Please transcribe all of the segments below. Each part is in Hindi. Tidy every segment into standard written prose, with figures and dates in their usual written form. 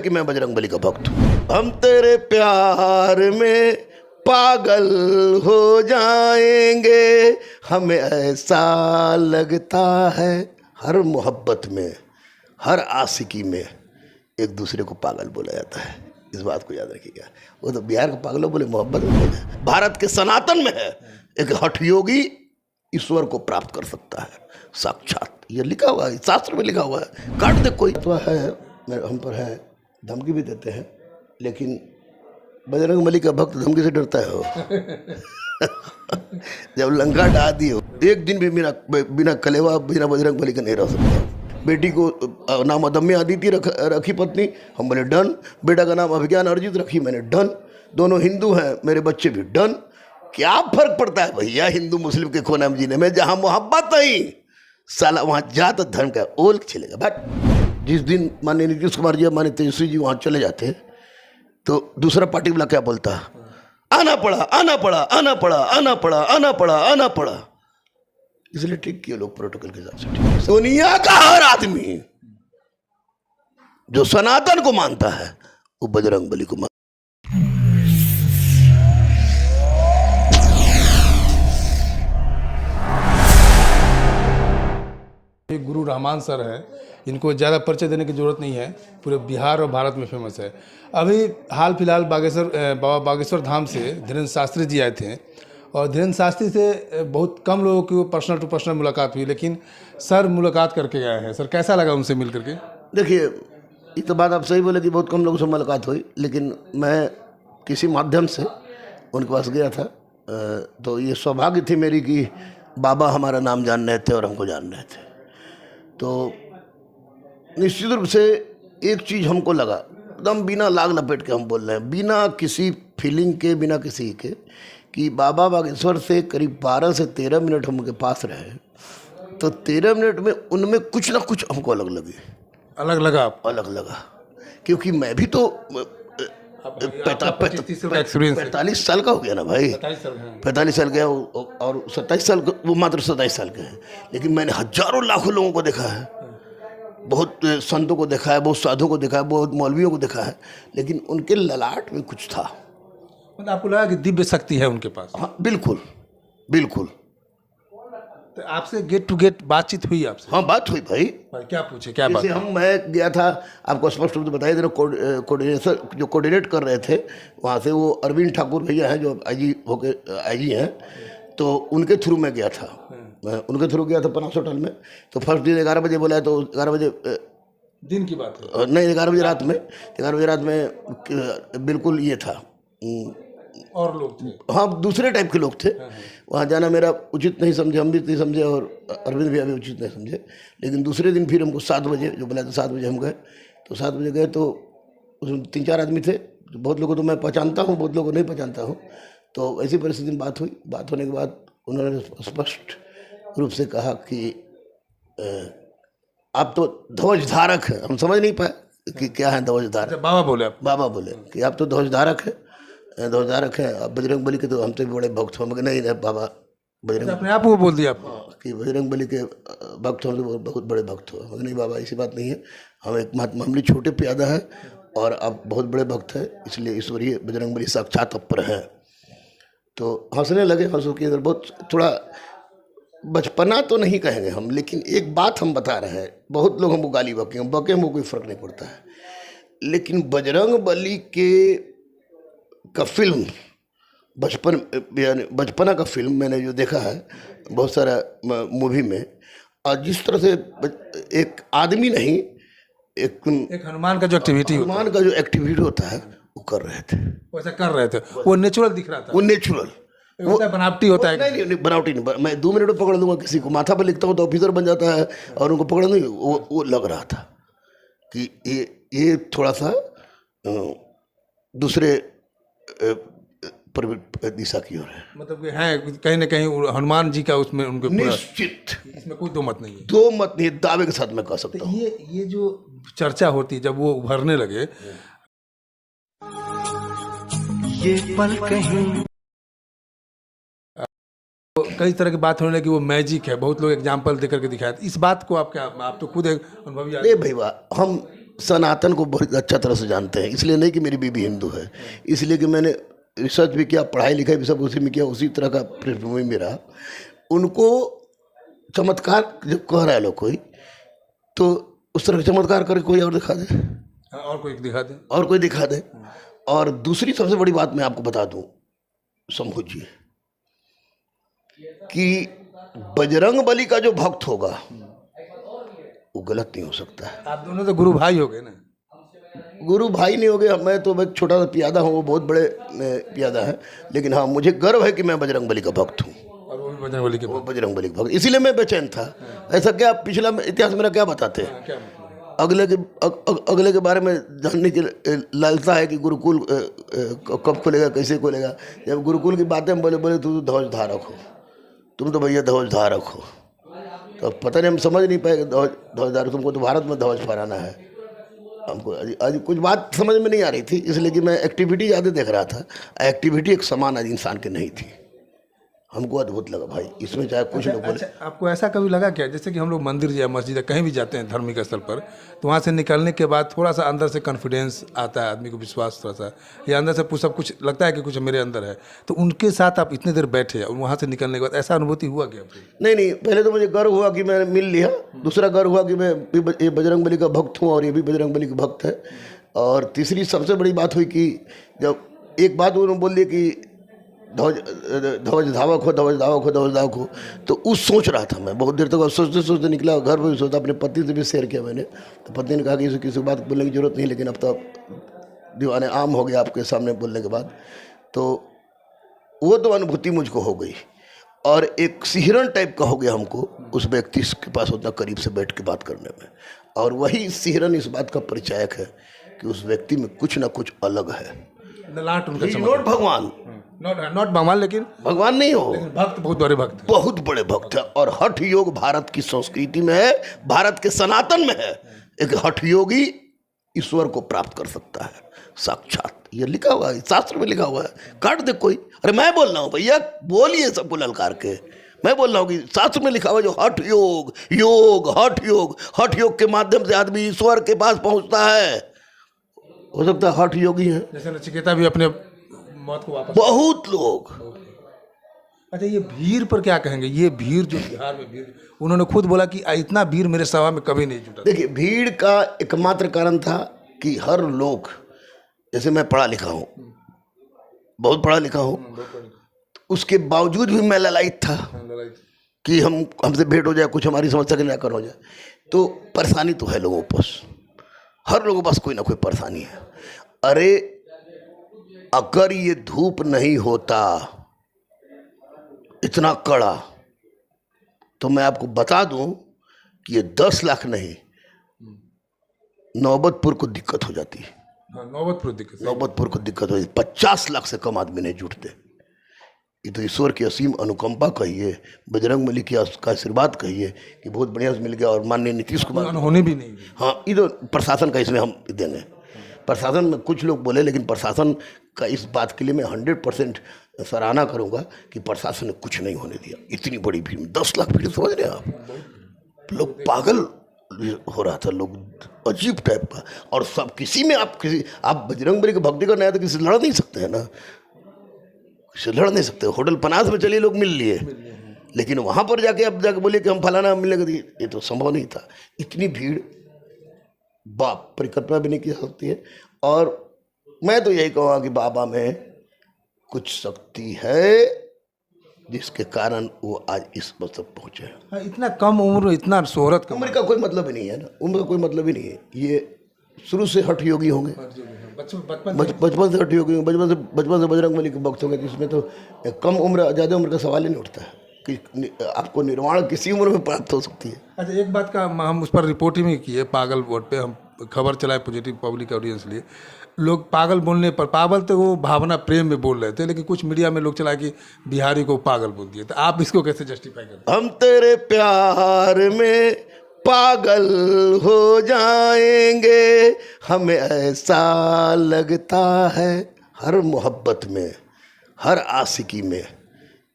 कि मैं बजरंगबली का भक्त हूँ। हम तेरे प्यार में पागल हो जाएंगे, हमें ऐसा लगता है। हर मोहब्बत में, हर आशिकी में एक दूसरे को पागल बोला जाता है, इस बात को याद रखिएगा। वो तो बिहार के पागलों बोले, मोहब्बत में बोले। भारत के सनातन में है, एक हठयोगी ईश्वर को प्राप्त कर सकता है साक्षात। ये लिखा हुआ है, शास्त्र में लिखा हुआ है। काट दे कोई तो है, हम पर है, धमकी भी देते हैं, लेकिन बजरंगबली का भक्त धमकी से डरता है। हो जब लंका ढा दी हो, एक दिन भी बिना कलेवा, बिना बजरंगबली का नहीं रह सकता। बेटी को नाम अदम्य आदित्य रखी पत्नी, हम बोले डन। बेटा का नाम अभिज्ञान अर्जित रखी, मैंने डन। दोनों हिंदू हैं, मेरे बच्चे भी डन। क्या फर्क पड़ता है भैया हिंदू मुस्लिम के खोनाम जीने में? जहां मोहब्बत नहीं साला, वहां जात धर्म का ओल चलेगा। बट जिस दिन माननीय नीतीश कुमार जी, माननीय तेजस्वी जी वहां चले जाते हैं, तो दूसरा पार्टी वाला क्या बोलता है? आना पड़ा, आना पड़ा, आना पड़ा, आना पड़ा, आना पड़ा, आना पड़ा। इसलिए ठीक किए लोग प्रोटोकॉल के हिसाब से। ठीक, सोनिया का हर आदमी जो सनातन को मानता है वो बजरंगबली को मानता है। गुरु रहमान सर हैं, इनको ज़्यादा परिचय देने की ज़रूरत नहीं है, पूरे बिहार और भारत में फेमस है। अभी हाल फिलहाल बाबा बागेश्वर धाम से धीरेन्द्र शास्त्री जी आए थे, और धीरेन्द्र शास्त्री से बहुत कम लोगों की पर्सनल टू पर्सनल मुलाकात हुई, लेकिन सर मुलाकात करके गए हैं। सर कैसा लगा उनसे मिल करके? देखिए, ये तो बात आप सही बोले कि बहुत कम लोगों से मुलाकात हुई, लेकिन मैं किसी माध्यम से उनके पास गया था। तो ये सौभाग्य थी मेरी कि बाबा हमारा नाम जान रहे थे और हमको जान रहे थे। तो निश्चित रूप से एक चीज़ हमको लगा, एकदम बिना लाग लपेट के हम बोल रहे हैं, बिना किसी फीलिंग के, बिना किसी के, कि बाबा बागेश्वर से करीब 12 से 13 मिनट हम उनके पास रहे, तो 13 मिनट में उनमें कुछ ना कुछ हमको अलग लगे। अलग लगा आपको? अलग लगा, क्योंकि मैं भी तो 45 साल का हो गया ना भाई। 45 साल का और 27 साल, वो मात्र 27 साल के हैं, लेकिन मैंने हजारों लाखों लोगों को देखा है, बहुत संतों को देखा है, बहुत साधुओं को देखा है, बहुत मौलवियों को देखा है, लेकिन उनके ललाट में कुछ था। मतलब आपको लगा कि दिव्य शक्ति है उनके पास? हाँ बिल्कुल बिल्कुल। तो आपसे गेट टू गेट बातचीत हुई आपसे? हाँ बात हुई भाई। क्या पूछे, क्या बात? मैं गया था, आपको स्पष्ट रूप से बताया दे रहा, कोऑर्डिनेटर जो कोऑर्डिनेट कर रहे थे वहाँ से, वो अरविंद ठाकुर भैया हैं जो आईजी हैं, तो उनके थ्रू मैं गया था। मैं उनके थ्रू गया था पनास होटल में। तो फर्स्ट दिन 11 बजे बोला, तो 11 बजे दिन की बात है? नहीं, 11 बजे रात में, 11 बजे रात में बिल्कुल ये था, और लोग थे? हाँ दूसरे टाइप के लोग थे। वहाँ जाना मेरा उचित नहीं समझे, हम भी नहीं समझे, और अरविंद भैया भी उचित नहीं समझे। लेकिन दूसरे दिन फिर हमको 7 बजे जो बोला था, 7 बजे हम गए। तो 7 बजे गए तो उसमें 3-4 आदमी थे, बहुत लोगों को तो मैं पहचानता हूँ, बहुत लोगों को नहीं पहचानता हूँ। तो ऐसी परिस्थिति में बात हुई। बात होने के बाद उन्होंने स्पष्ट रूप से कहा कि आप तो ध्वजधारक हैं। हम समझ नहीं पाए कि क्या है ध्वजधारक। बाबा बोले आप? बाबा बोले कि आप तो ध्वजधारक हैं, ध्वजधारक हैं आप बजरंगबली के, तो हम तो भी बड़े भक्त हैं। नहीं बाबा, बजरंग अपने आप को बोल दिया आप कि बजरंगबली के भक्त हो तो बहुत बड़े भक्त हो? नहीं बाबा, ऐसी बात नहीं है, हम एक मामूली छोटे प्यादा है और आप बहुत बड़े भक्त हैं, इसलिए ईश्वरीय बजरंगबली साक्षात अपर है। तो हंसने लगे। हंसों के अंदर बहुत थोड़ा बचपना तो नहीं कहेंगे हम, लेकिन एक बात हम बता रहे हैं। बहुत लोग हमको गाली बके हमको कोई फर्क नहीं पड़ता है, लेकिन बजरंगबली का फिल्म बचपना का फिल्म मैंने जो देखा है बहुत सारा मूवी में, और जिस तरह से एक आदमी नहीं, एक हनुमान का जो एक्टिविटी होता है वो कर रहे थे, वैसा कर रहे थे। वो नेचुरल दिख रहा था, वो नेचुरल, वो बनावटी होता है? नहीं बनावटी नहीं। मैं 2 मिनट में पकड़ लूँगा किसी को, माथा पर लिखता हूँ तो ऑफिसर बन जाता है, और उनको पकड़ नहीं, वो लग रहा था कि ये थोड़ा सा दूसरे दिशा की ओर है। मतलब कि है कहीं ना कहीं हनुमान जी का उसमें उनके निश्चित, इसमें कोई दो मत नहीं है। दो मत नहीं, दावे के साथ मैं कह सकता हूँ। ये जो चर्चा होती, जब वो उभरने लगे, ये पल कहीं कई तरह की बात होने लगी, वो मैजिक है, बहुत लोग एग्जाम्पल देकर के दिखाए। इस बात को आप क्या, आप तो खुद एक अनुभवी नहीं भाई, हम सनातन को बहुत अच्छा तरह से जानते हैं, इसलिए नहीं कि मेरी बीबी हिंदू है, इसलिए कि मैंने रिसर्च भी किया, पढ़ाई लिखाई भी सब उसी में किया, उसी तरह का पृष्ठभूमि में रहा। उनको चमत्कार जब कह रहा है लोग कोई, तो उस तरह का चमत्कार करके कोई और दिखा दे, और कोई दिखा दे, और कोई दिखा दे। और दूसरी सबसे बड़ी बात मैं आपको बता दूं शंभू जी, कि बजरंग बली का जो भक्त होगा वो गलत नहीं हो सकता है। आप दोनों तो गुरु भाई हो गए ना। गुरु भाई नहीं हो गए, मैं तो एक छोटा सा पियादा हूँ, वो बहुत बड़े पियादा है, लेकिन हाँ मुझे गर्व है कि मैं बजरंग बली का भक्त हूँ, और वो भी बजरंग बली के वो बजरंग बली का भक्त, इसीलिए मैं बेचैन था। ऐसा क्या पिछला इतिहास मेरा क्या बताते हैं? क्या मतलब? अगले के बारे में जानने की लालसा है कि गुरुकुल कब खुलेगा, कैसे खुलेगा। जब गुरुकुल की बातें हम बोले तू तो ध्वज धारक हो, तुम तो भैया ध्वज धारक हो, तो पता नहीं हम समझ नहीं पाए ध्वज धारक, तुमको तो भारत में ध्वज फहराना है। हमको आज कुछ बात समझ में नहीं आ रही थी, इसलिए कि मैं एक्टिविटी ज़्यादा देख रहा था। एक्टिविटी एक समान आज इंसान की नहीं थी। हमको अद्भुत लगा भाई इसमें, चाहे कुछ लोग बोले। आपको ऐसा कभी लगा क्या, जैसे कि हम लोग मंदिर या मस्जिद या कहीं भी जाते हैं धार्मिक स्थल पर, तो वहाँ से निकलने के बाद थोड़ा सा अंदर से कॉन्फिडेंस आता है, आदमी को विश्वास थोड़ा सा, या अंदर से सब कुछ लगता है कि कुछ मेरे अंदर है, तो उनके साथ आप इतनी देर बैठे और वहाँ से निकलने के बाद ऐसा अनुभूति हुआ क्या आपको? नहीं, पहले तो मुझे गर्व हुआ कि मैंने मिल लिया, दूसरा गर्व हुआ कि मैं ये बजरंग बली का भक्त हूँ और ये भी बजरंग बली का भक्त है। और तीसरी सबसे बड़ी बात हुई कि जब एक बात उन्होंने बोल दी कि ध्वज धावक हो, ध्वज धावक हो, ध्वज धावक हो, तो उस सोच रहा था मैं बहुत देर तक, सोचते सोचते निकला, घर पर भी सोचा, अपने पति से भी शेयर किया मैंने, तो पत्नी ने कहा कि इसे किसी बात बोलने की जरूरत नहीं, लेकिन अब तो दीवाने आम हो गया आपके सामने बोलने के बाद। तो वो तो अनुभूति मुझको हो गई, और एक सिहरन टाइप का हो गया हमको उस व्यक्ति के पास उतना करीब से बैठ के बात करने में। और वही सिहरन इस बात का परिचायक है कि उस व्यक्ति में कुछ ना कुछ अलग है। नॉट भगवान, नॉट भगवान, लेकिन भगवान नहीं हो, भक्त, बहुत बड़े भक्त, बहुत बड़े भक्त है। और हठ योग भारत की संस्कृति में है, भारत के सनातन में है। एक हठ योगी ईश्वर को प्राप्त कर सकता है साक्षात, ये लिखा हुआ है, शास्त्र में लिखा हुआ है। काट दे कोई, अरे मैं बोल रहा हूँ भैया, बोलिए सबको ललकार के, मैं बोल रहा हूँ कि शास्त्र में लिखा हुआ जो हठ योग, हठ योग के माध्यम से आदमी ईश्वर के पास पहुंचता है। हो सकता है हठ योगी है, जैसे नचिकेता भी अपने मौत को वापस, बहुत लोग। अच्छा, ये भीड़ पर क्या कहेंगे? ये भीड़ जो बिहार में भीड़, उन्होंने खुद बोला कि इतना भीड़ मेरे सभा में कभी नहीं जुटा। देखिए, भीड़ का एकमात्र कारण था कि हर लोग, जैसे मैं पढ़ा लिखा हूँ, बहुत पढ़ा लिखा हूँ, उसके बावजूद भी मैं ललायित था कि हमसे भेंट हो जाए, कुछ हमारी समस्या का निराकरण हो जाए। तो परेशानी तो है लोगों के पास, हर लोगों के पास कोई ना कोई परेशानी है। अरे अगर ये धूप नहीं होता इतना कड़ा, तो मैं आपको बता दूं कि ये 10 लाख नहीं, नौबतपुर को दिक्कत हो जाती है। नौबतपुर को दिक्कत हो जाती, 50 लाख से कम आदमी नहीं जुटते। ये तो ईश्वर की असीम अनुकंपा कहिए, बजरंग बली की का आशीर्वाद कहिए कि बहुत बढ़िया से मिल गया। और माननीय नीतीश कुमार होने भी नहीं, हाँ, ये तो प्रशासन का इसमें हम देंगे। प्रशासन में कुछ लोग बोले, लेकिन प्रशासन का इस बात के लिए मैं 100% सराहना करूंगा कि प्रशासन ने कुछ नहीं होने दिया। इतनी बड़ी भीड़ में 10 लाख भीड़, समझ रहे हैं आप? लोग पागल हो रहा था, लोग अजीब टाइप का। और सब किसी में आप बजरंग बली की भक्ति करना है तो किसी से लड़ नहीं सकते हैं ना, किसी लड़ नहीं सकते। होटल पनास में चलिए लोग मिल लिए, लेकिन वहां पर जाके अब जाके बोले कि हम फलाना मिलेगा, ये तो संभव नहीं था। इतनी भीड़ बाप परिकल्पना भी नहीं की सकती है। और मैं तो यही कहूँगा कि बाबा में कुछ शक्ति है जिसके कारण वो आज इस वक्त तक पहुँचे। हाँ, इतना कम उम्र, इतना शोहरत, उम्र का कोई मतलब ही नहीं है ना, उम्र का कोई मतलब ही नहीं है। ये शुरू से हठ योगी होंगे, बचपन से हठ योगी होंगे, बचपन से बजरंग बली के भक्त होंगे। इसमें तो कम उम्र ज़्यादा उम्र का सवाल ही नहीं उठता है कि आपको निर्वाण किसी उम्र में प्राप्त हो सकती है। अच्छा, एक बात का हम उस पर रिपोर्टिंग भी की है, पागल वोट पे हम खबर चलाए पॉजिटिव पब्लिक ऑडियंस लिए। लोग पागल बोलने पर, पागल तो वो भावना प्रेम में बोल रहे थे, लेकिन कुछ मीडिया में लोग चलाए कि बिहारी को पागल बोल दिए। तो आप इसको कैसे जस्टिफाई करते हैं? हम तेरे प्यार में पागल हो जाएंगे, हमें ऐसा लगता है। हर मोहब्बत में, हर आशिकी में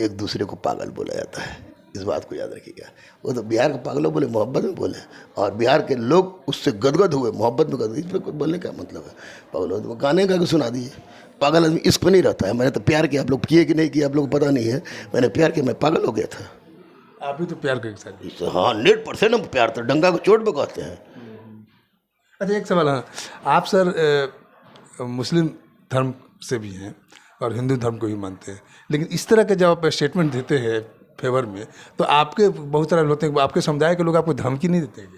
एक दूसरे को पागल बोला जाता है। इस बात को याद रखिएगा। वो तो बिहार के पागलों बोले, मोहब्बत में बोले, और बिहार के लोग उससे गदगद हुए, मोहब्बत में गदगद। इस पर कुछ बोलने का मतलब है? पागलों तो गाने गा के सुना दिए। पागल आदमी इश्क में नहीं रहता है। मैंने तो प्यार किया, आप लोग किए कि नहीं किए आप लोग को पता नहीं है। मैंने प्यार किया, मैं पागल हो गया था। आप भी तो प्यार के साथ। हाँ 100% हम प्यार था, डंगा को चोट पे कहते हैं। अच्छा एक सवाल है, आप सर मुस्लिम धर्म से भी हैं और हिंदू धर्म को भी मानते हैं, लेकिन इस तरह के जब आप स्टेटमेंट देते हैं फेवर में, तो आपके बहुत सारे होते हैं, आपके समुदाय के लोग आपको धमकी नहीं देते हैं?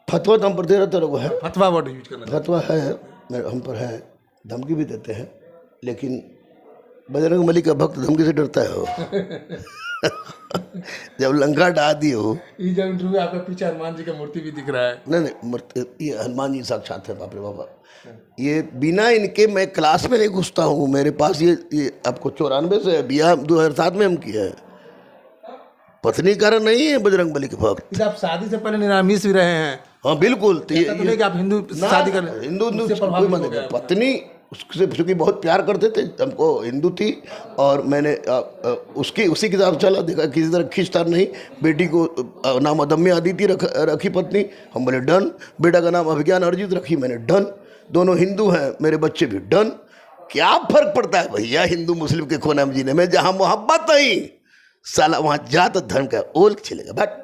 फतवा तो हम पर दे रहते लोग है, फतवा वर्ड यूज करना। फतवा है हम पर है, धमकी भी देते हैं, लेकिन बजरंग बली का भक्त धमकी से डरता है वो। जब लंका ढा दी हो, ये जब इंटरव्यू आपका पीछे हनुमान जी का मूर्ति भी दिख रहा है। नहीं, ये हनुमान जी साक्षात है, बाप रे बाबा। ये बिना इनके मैं क्लास में नहीं घुसता हूँ। मेरे पास ये आपको 94 से है, बिया 2007 में हम किया है। पत्नी कारण नहीं है बजरंग बली के भक्त। आप शादी से पहले निरामिष भी रहे हैं? हाँ बिल्कुल। तो ऐसा तो नहीं कि आप हिंदू शादी कर हिंदू कोई मत नहीं। पत्नी उससे चूँकि बहुत प्यार करते थे, हमको हिंदू थी, और मैंने उसी के हिसाब से चला, देखा किसी तरह खींचतान नहीं। बेटी को नाम अदम्य अदिति रखी पत्नी, हम बोले डन। बेटा का नाम अभिज्ञान अर्जित रखी, मैंने डन। दोनों हिंदू हैं, मेरे बच्चे भी डन। क्या फर्क पड़ता है भैया हिंदू मुस्लिम के खोना में जीने में? जहाँ मोहब्बत नहीं साला वहाँ जात धर्म का ओल चलेगा। बट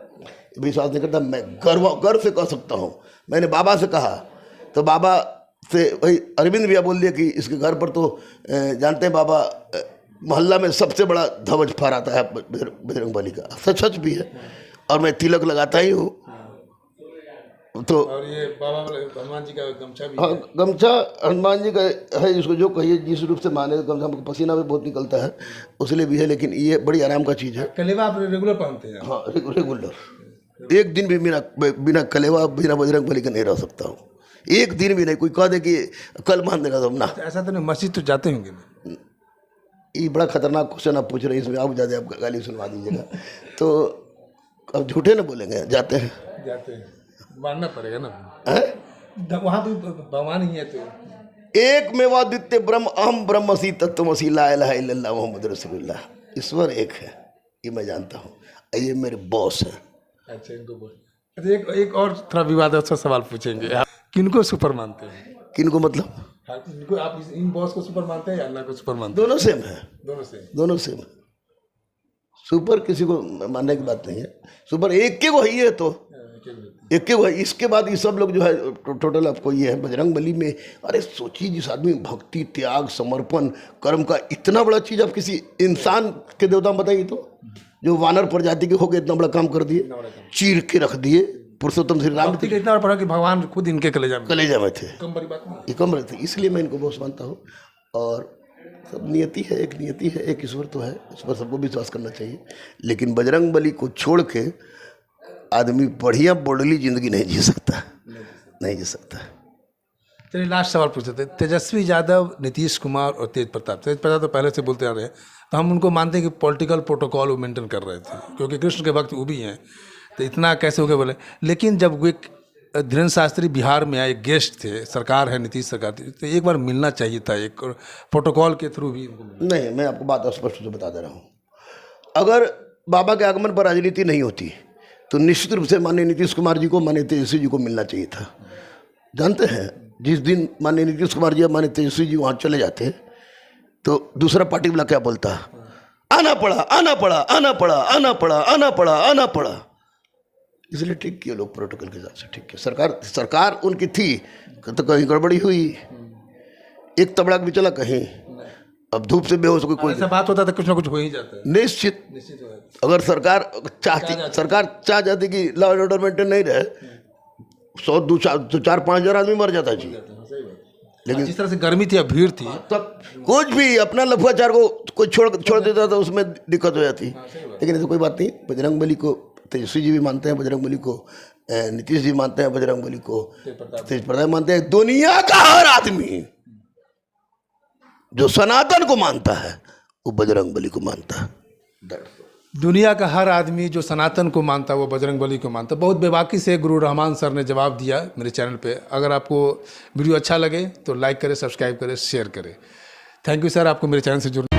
विश्वास नहीं करता, मैं गर्व से कह सकता हूँ। मैंने बाबा से कहा तो बाबा से वही अरविंद भैया बोल दिया कि इसके घर पर तो जानते हैं बाबा, मोहल्ला में सबसे बड़ा ध्वज फहराता है बजरंग बली का। सच भी है, और मैं तिलक लगाता ही हूँ। तो और ये बाबा हनुमान जी का गमछा भी हाँ, गमछा हनुमान जी का है, इसको जो कहिए जिस रूप से माने। गमछा हमको पसीना भी बहुत निकलता है, उसलिए भी है, लेकिन ये बड़ी आराम का चीज़ है। कलेवा आप रेगुलर पहनते हैं? हाँ रेगुलर। एक दिन भी बिना कलेवा बिना बजरंग बली का नहीं रह सकता हूँ। एक दिन भी नहीं। कोई कह दे कि कल मान देगा तो ना। ऐसा तो नहीं, मस्जिद तो जाते होंगे ना? ये बड़ा खतरनाक क्वेश्चन आप पूछ रहे हैं, इसमें आप ज़्यादा आप गाली सुनवा दीजिएगा। तो अब झूठे ना बोलेंगे, जाते हैं। जाते हैं, मानना पड़ेगा ना। हैं? वहाँ तो भगवान ही है। तो एक मेवादित्य ब्रह्म अहम ब्रह्मसी तत्वमसी ला इलाहा इल्लल्लाह मुहम्मद रसूलुल्लाह। ईश्वर एक है, ये मैं जानता हूँ। ये मेरे बॉस हैं। अच्छा इनको बोल। अच्छा एक और थोड़ा विवादास्पद सवाल पूछेंगे, आप किनको सुपर मानते हैं? किनको मतलब? हाँ, इनको आप इन बॉस को सुपर मानते हैं या अल्लाह को सुपर मानते दोनों सेम है। दोनों सेम है। सुपर किसी को मानने की बात नहीं है। सुपर एक के को ही है, तो एक के को। इसके बाद ये सब लोग जो है टोटल आपको ये है बजरंग बली में। अरे सोचिए, जिस आदमी भक्ति, त्याग, समर्पण, कर्म का इतना बड़ा चीज़ आप किसी इंसान के देवता में बताइए तो, जो वानर प्रजाति के होकर इतना बड़ा काम कर दिए, चीर के रख दिए। पुरुषोत्तम श्री राम इतना पड़ा कि भगवान खुद इनके कलेजा में थे। कम बड़ी बात नहीं। ये कम रहते, इसलिए मैं इनको बहुत मानता हूँ। और सब नियति है, एक ईश्वर तो है, इस पर सबको विश्वास करना चाहिए। लेकिन बजरंग बली को छोड़ के आदमी बढ़िया बोर्डली जिंदगी नहीं जी सकता। चलिए लास्ट सवाल पूछते थे, तेजस्वी यादव, नीतीश कुमार और तेज प्रताप तो पहले से बोलते आ रहे हैं, तो हम उनको मानते हैं कि पॉलिटिकल प्रोटोकॉल वो मेंटेन कर रहे थे, क्योंकि कृष्ण के भक्त वो भी हैं, तो इतना कैसे हो गए बोले। लेकिन जब वो धीरेन्द्र शास्त्री बिहार में आए, गेस्ट थे, सरकार है नीतीश सरकार थी, तो एक बार मिलना चाहिए था, एक प्रोटोकॉल के थ्रू भी। नहीं, मैं आपको बात स्पष्ट से बता दे रहा हूँ। अगर बाबा के आगमन पर राजनीति नहीं होती तो निश्चित रूप से माननीय नीतीश कुमार जी को, माननीय तेजस्वी जी को मिलना चाहिए था। जानते हैं, जिस दिन माननीय नीतीश कुमार जी या माननीय तेजस्वी जी वहाँ चले जाते तो दूसरा पार्टी वाला क्या बोलता? आना पड़ा। इसलिए ठीक किया लोग, प्रोटोकॉल के हिसाब से ठीक किया। सरकार उनकी थी तो कहीं गड़बड़ी हुई, एक तबड़ाक भी चला कहीं। अब धूप से बेहोश कोई ऐसा बात होता था, कुछ ना कुछ हो ही जाता है। निश्चित अगर सरकार चाह जाती कि लॉ एंड ऑर्डर मेंटेन नहीं रहे, 4-5 हजार आदमी मर जाता जी। लेकिन जिस तरह से गर्मी थी, अब भीड़ थी, तब कुछ भी अपना लफुआचार को कोई छोड़ देता था, उसमें दिक्कत हो जाती। लेकिन ऐसी कोई बात नहीं। बजरंग बली को तेजस्वी जी भी मानते हैं, बजरंग बली को नीतीश जी मानते हैं, बजरंग बली को तेज प्रताप मानते हैं। दुनिया का हर आदमी जो सनातन को मानता है वो बजरंग बली को मानता है। दुनिया का हर आदमी जो सनातन को मानता है वो बजरंग बली को मानता है। बहुत बेबाकी से गुरु रहमान सर ने जवाब दिया मेरे चैनल पे। अगर आपको वीडियो अच्छा लगे तो लाइक करें, सब्सक्राइब करें, शेयर करें। थैंक यू सर, आपको मेरे चैनल से जुड़ने